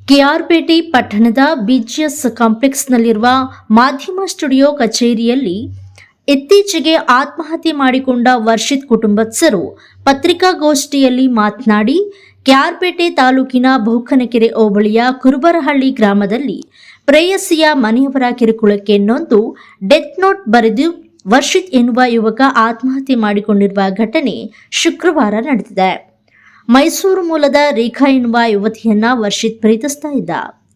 ಕೆಆರ್ಪೇಟೆ ಪಟ್ಟಣದ ಬಿಜಿಎಸ್ ಕಾಂಪ್ಲೆಕ್ಸ್ನಲ್ಲಿರುವ ಮಾಧ್ಯಮ ಸ್ಟುಡಿಯೋ ಕಚೇರಿಯಲ್ಲಿ ಇತ್ತೀಚೆಗೆ ಆತ್ಮಹತ್ಯೆ ಮಾಡಿಕೊಂಡ ವರ್ಷಿತ್ ಕುಟುಂಬಸ್ಥರು ಪತ್ರಿಕಾಗೋಷ್ಠಿಯಲ್ಲಿ ಮಾತನಾಡಿ, ಕೆಆರ್ಪೇಟೆ ತಾಲೂಕಿನ ಬಹುಕನಕೆರೆ ಹೋಬಳಿಯ ಕುರುಬರಹಳ್ಳಿ ಗ್ರಾಮದಲ್ಲಿ ಪ್ರೇಯಸಿಯ ಮನೆಯವರ ಕಿರುಕುಳಕ್ಕೆ ನೊಂದು ಡೆತ್ ನೋಟ್ ಬರೆದು ವರ್ಷಿತ್ ಎನ್ನುವ ಯುವಕ ಆತ್ಮಹತ್ಯೆ ಮಾಡಿಕೊಂಡಿರುವ ಘಟನೆ ಶುಕ್ರವಾರ ನಡೆದಿದೆ. ಮೈಸೂರು ಮೂಲದ ರೇಖಾ ಎನ್ನುವ ಯುವತಿಯನ್ನ ವರ್ಷಿತ್ ಪ್ರೀತಿಸ್ತಾ ಇದ್ದ.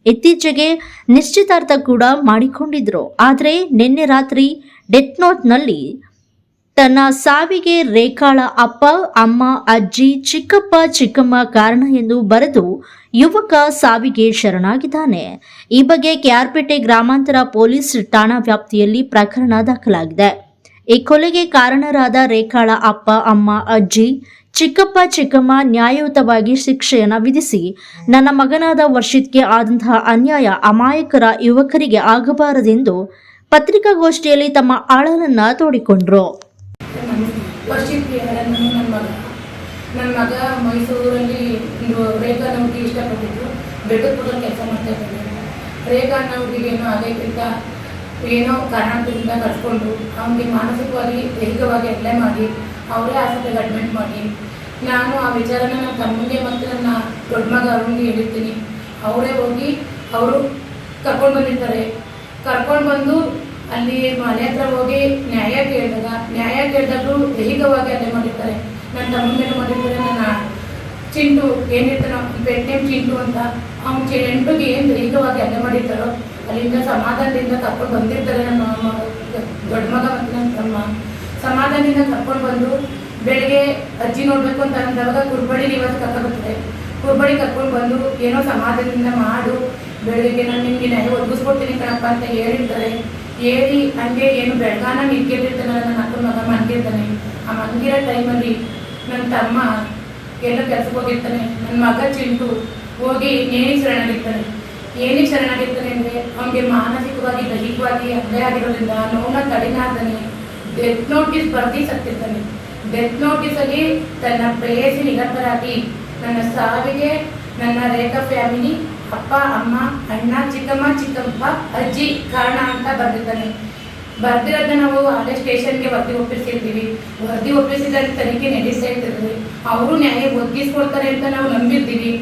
ಇತ್ತೀಚೆಗೆ ನಿಶ್ಚಿತಾರ್ಥ ಕೂಡ ಮಾಡಿಕೊಂಡಿದ್ರು. ಆದರೆ ನಿನ್ನೆ ರಾತ್ರಿ ಡೆತ್ ನೋಟ್ನಲ್ಲಿ ತನ್ನ ಸಾವಿಗೆ ರೇಖಾಳ ಅಪ್ಪ, ಅಮ್ಮ, ಅಜ್ಜಿ, ಚಿಕ್ಕಪ್ಪ, ಚಿಕ್ಕಮ್ಮ ಕಾರಣ ಎಂದು ಬರೆದು ಯುವಕ ಸಾವಿಗೆ ಶರಣಾಗಿದ್ದಾನೆ. ಈ ಬಗ್ಗೆ ಕೆಆರ್ಪೇಟೆ ಗ್ರಾಮಾಂತರ ಪೊಲೀಸ್ ಠಾಣಾ ವ್ಯಾಪ್ತಿಯಲ್ಲಿ ಪ್ರಕರಣ ದಾಖಲಾಗಿದೆ. ಈ ಕೊಲೆಗೆ ಕಾರಣರಾದ ರೇಖಾಳ ಅಪ್ಪ, ಅಮ್ಮ, ಅಜ್ಜಿ, ಚಿಕ್ಕಪ್ಪ, ಚಿಕ್ಕಮ್ಮ ನ್ಯಾಯಯುತವಾಗಿ ಶಿಕ್ಷೆಯನ್ನು ವಿಧಿಸಿ ನನ್ನ ಮಗನಾದ ವರ್ಷಿತ್ಗೆ ಆದಂತಹ ಅನ್ಯಾಯ ಅಮಾಯಕರ ಯುವಕರಿಗೆ ಆಗಬಾರದೆಂದು ಪತ್ರಿಕಾಗೋಷ್ಠಿಯಲ್ಲಿ ತಮ್ಮ ಅಳಲನ್ನ ತೋಡಿಕೊಂಡ್ರು. ನನ್ನ ಮಗ ಮೈಸೂರಲ್ಲಿ ರೇಖಾ ನೌಕರಿ ಇಷ್ಟಪಟ್ಟಿದ್ರು. ಬೆಟ್ಟದ ಕೂಡ ಕೆಲಸ ಮಾಡ್ತಾ ಇದ್ದಾರೆ. ರೇಖಾ ನೌಕರಿಗೇನೋ ಅದಕ್ಕಿಂತ ಏನೋ ಕಾರಣದಿಂದ ಕಳ್ಕೊಂಡು ಅವನಿಗೆ ಮಾನಸಿಕವಾಗಿ ದೈಹಿಕವಾಗಿ ಅಪ್ಲೈ ಮಾಡಿ ಅವರೇ ಆಸ್ಪತ್ರೆಗೆ ಅಡ್ಮಿಟ್ ಮಾಡಿ, ನಾನು ಆ ವಿಚಾರನ ನನ್ನ ತಮ್ಮಗೆ ಮತ್ತು ನನ್ನ ದೊಡ್ಡ ಮಗ ಅವ್ರಿಗೆ ಹೇಳಿರ್ತೀನಿ. ಅವರೇ ಹೋಗಿ ಅವರು ಕರ್ಕೊಂಡು ಬಂದಿರ್ತಾರೆ. ಕರ್ಕೊಂಡು ಬಂದು ಅಲ್ಲಿ ಮನೆ ಹತ್ರ ಹೋಗಿ ನ್ಯಾಯ ಕೇಳಿದಾಗಲೂ ದೈಹಿಕವಾಗಿ ಅಲ್ಲೇ ಮಾಡಿರ್ತಾರೆ. ನನ್ನ ತಮ್ಮನೇನು ಮಾಡಿರ್ತಾರೆ. ನನ್ನ ಚಿಂಟು ಏನಿರ್ತಾನೋ ಪೆಟ್ ನೇಮ್ ಚಿಂಟು ಅಂತ, ಅವ್ನು ಚಿಂಟುಗೆ ಏನು ದೈಹಿಕವಾಗಿ ಅಲ್ಲೇ ಮಾಡಿರ್ತಾರೋ ಅಲ್ಲಿಂದ ಸಮಾಧಾನದಿಂದ ಕರ್ಕೊಂಡು ಬಂದಿರ್ತಾರೆ. ನನ್ನ ದೊಡ್ಡ ಮಗ ಮತ್ತು ನನ್ನ ತಮ್ಮ ಸಮಾಧಾನದಿಂದ ಕರ್ಕೊಂಡು ಬಂದು ಬೆಳಗ್ಗೆ ಅಜ್ಜಿ ನೋಡಬೇಕು ಅಂತ ಅಂದಾಗ ಕುರ್ಬಡಿ ಇವತ್ತು ಕರ್ಕೊಂಡ್ಬರ್ತಾರೆ. ಕುರ್ಬಡಿ ಕರ್ಕೊಂಡು ಬಂದು ಏನೋ ಸಮಾಧಾನದಿಂದ ಮಾಡು, ಬೆಳಗ್ಗೆ ನಾನು ನಿಮಗೆ ನ್ಯಾಯ ಒದಗಿಸ್ಕೊಡ್ತೀನಿ ಕಣಪ್ಪ ಅಂತ ಹೇಳಿರ್ತಾರೆ. ಹೇಳಿ ಹಂಗೆ ಏನು ಬೆಳಗಾನ ನಿಂತ್ಕೊಂಡಿರ್ತಾನೆ. ನನ್ನ ಅಕ್ಕನ ಮಗ ಮನ್ಗಿರ್ತಾನೆ. ಆ ಮನ್ಗಿರೋ ಟೈಮಲ್ಲಿ ನನ್ನ ತಮ್ಮ ಎಲ್ಲ ಕೆಲ್ಸಕ್ಕೆ ಹೋಗಿರ್ತಾನೆ. ನನ್ನ ಮಗ ಚಿಂಟು ಹೋಗಿ ಏನಿಗೆ ಶರಣಾಗಿರ್ತಾನೆ ಅಂದರೆ ಅವನಿಗೆ ಮಾನಸಿಕವಾಗಿ ದೈಹಿಕವಾಗಿ ಅನ್ಯಾಯ ಆಗಿರೋದ್ರಿಂದ ನೋವನ್ನ ತಡೆನಾರ್ತಾನೆ. ಡೆತ್ ನೋಟಿಸ್ ಬರ್ದು ಸತ್ತಿರ್ತಾನೆ. ಡೆತ್ ನೋಟಿಸಲ್ಲಿ ತನ್ನ ಪ್ರೇಯಸಿ ನಿರಂತರಾಗಿ ನನ್ನ ಸಾವಿಗೆ ನನ್ನ ರೇಖಾ ಫ್ಯಾಮಿಲಿ ಅಪ್ಪ, ಅಮ್ಮ, ಅಣ್ಣ, ಚಿಕ್ಕಮ್ಮ, ಚಿಕ್ಕಪ್ಪ, ಅಜ್ಜಿ ಕಾರಣ ಅಂತ ಬರ್ದಿರ್ತಾನೆ. ಬರ್ದಿರೋದನ್ನ ನಾವು ಅದೇ ಸ್ಟೇಷನ್ಗೆ ವರದಿ ಒಪ್ಪಿಸಿರ್ತೀವಿ. ವರದಿ ಒಪ್ಪಿಸಿದಾಗ ತನಿಖೆ ನಡೆಸ್ತಾ ಇರ್ತೀವಿ. ಅವರು ನ್ಯಾಯ ಒದಗಿಸ್ಕೊಡ್ತಾರೆ ಅಂತ ನಾವು ನಂಬಿರ್ತೀವಿ.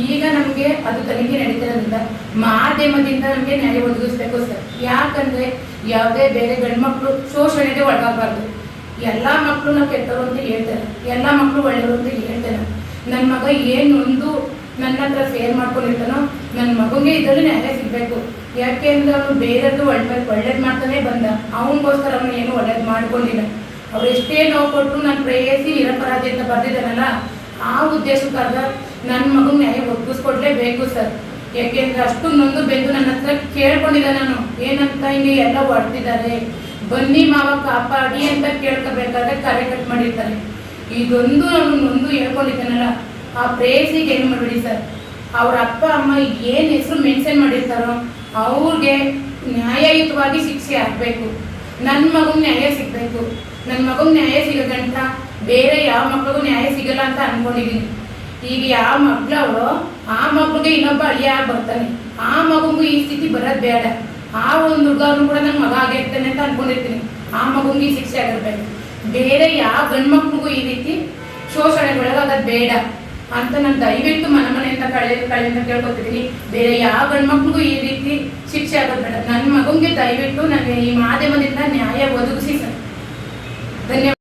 ಈಗ ನಮಗೆ ಅದು ತನಿಖೆ ನಡೀತಿರೋದ್ರಿಂದ ಮಾಧ್ಯಮದಿಂದ ನಮಗೆ ನ್ಯಾಯ ಒದಗಿಸ್ಬೇಕು ಸರ್. ಯಾಕಂದರೆ ಯಾವುದೇ ಬೇರೆ ಗಂಡು ಮಕ್ಕಳು ಶೋಷಣೆಗೆ ಒಳಗಾಗಬಾರ್ದು. ಎಲ್ಲ ಮಕ್ಕಳು ನಾವು ಕೆಟ್ಟವರು ಅಂತ ಹೇಳ್ತಾರೆ, ಎಲ್ಲ ಮಕ್ಕಳು ಒಳ್ಳೆಯವರು ಅಂತ ಹೇಳ್ತಾರೆ. ನನ್ನ ಮಗ ಏನೊಂದು ನನ್ನ ಹತ್ರ ಶೇರ್ ಮಾಡ್ಕೊಂಡಿರ್ತಾನೋ ನನ್ನ ಮಗುಗೆ ಇದರಲ್ಲಿ ನ್ಯಾಯ ಸಿಗಬೇಕು. ಯಾಕೆ ಅಂದರೆ ಅವನು ಬೇರೆದ್ದು ಒಳ್ಳೇದು ಮಾಡ್ತಾನೆ ಬಂದ. ಅವನಿಗೋಸ್ಕರ ಅವನು ಏನು ಒಳ್ಳೇದು ಮಾಡ್ಕೊಂಡಿಲ್ಲ. ಅವ್ರು ಎಷ್ಟೇ ನೋವು ಕೊಟ್ಟರು ನನ್ನ ಪ್ರೇಯಸಿ ನಿರಪರಾಧಿ ಅಂತ ಬರ್ದಿದ್ದಾನಲ್ಲ, ಆ ಉದ್ದೇಶಕ್ಕಾಗ ನನ್ನ ಮಗು ನ್ಯಾಯ ಒದಗಿಸ್ಕೊಡ್ಲೇಬೇಕು ಸರ್. ಯಾಕೆಂದ್ರೆ ಅಷ್ಟು ನೊಂದು ಬೆಂದು ನನ್ನ ಹತ್ರ ಕೇಳ್ಕೊಂಡಿದ್ದೆ. ನಾನು ಏನಂತ ಹಿಂಗೆ ಎಲ್ಲ ಹೊಡ್ತಿದ್ದಾರೆ, ಬನ್ನಿ ಮಾವ ಕಾಪಾಡಿ ಅಂತ ಕೇಳ್ಕೋಬೇಕಾದ್ರೆ ಕರೆ ಕಟ್ ಮಾಡಿರ್ತಾರೆ. ಇದೊಂದು ನಾನು ನೊಂದು ಹೇಳ್ಕೊಂಡಿದ್ದಾನಲ್ಲ, ಆ ಪ್ರೇಯಸಿಗೆ ಏನು ಮಾಡಬೇಡಿ ಸರ್. ಅವ್ರ ಅಪ್ಪ ಅಮ್ಮ ಏನು ಹೆಸರು ಮೆನ್ಷನ್ ಮಾಡಿರ್ತಾರೋ ಅವ್ರಿಗೆ ನ್ಯಾಯಯುತವಾಗಿ ಶಿಕ್ಷೆ ಆಗಬೇಕು. ನನ್ನ ಮಗುಗೆ ನ್ಯಾಯ ಸಿಗಬೇಕು. ನನ್ನ ಮಗುಗೆ ನ್ಯಾಯ ಸಿಗೋದಂತ ಬೇರೆ ಯಾವ ಮಕ್ಕಳಿಗೂ ನ್ಯಾಯ ಸಿಗಲ್ಲ ಅಂತ ಅಂದ್ಕೊಂಡಿದ್ದೀನಿ. ಈಗ ಯಾವ ಮಕ್ಕಳವಳು ಆ ಮಗುಗೆ ಇನ್ನೊಬ್ಬ ಅಳಿಯ ಬರ್ತಾನೆ, ಆ ಮಗುಗೂ ಈ ಸ್ಥಿತಿ ಬರೋದು ಬೇಡ. ಆ ಒಂದು ಹುಡುಗನು ಕೂಡ ನನ್ನ ಮಗ ಆಗಿರ್ತಾನೆ ಅಂತ ಅಂದ್ಕೊಂಡಿರ್ತೀನಿ. ಆ ಮಗುಗೆ ಈ ಶಿಕ್ಷೆ ಆಗಿರ್ಬೇಕು. ಬೇರೆ ಯಾವ ಗಂಡು ಮಕ್ಳಿಗೂ ಈ ರೀತಿ ಶೋಷಣೆಗೊಳಗಾಗೋದು ಬೇಡ ಅಂತ ನಾನು ದಯವಿಟ್ಟು ಮನೆಯಿಂದ ಕಳೆಯಿಂದ ಕೇಳ್ಕೊತಿದ್ದೀನಿ. ಬೇರೆ ಯಾವ ಗಂಡು ಮಕ್ಳಿಗೂ ಈ ರೀತಿ ಶಿಕ್ಷೆ ಆಗೋದು ಬೇಡ. ನನ್ನ ಮಗುಗೆ ದಯವಿಟ್ಟು ನನಗೆ ಈ ಮಾಧ್ಯಮದಿಂದ ನ್ಯಾಯ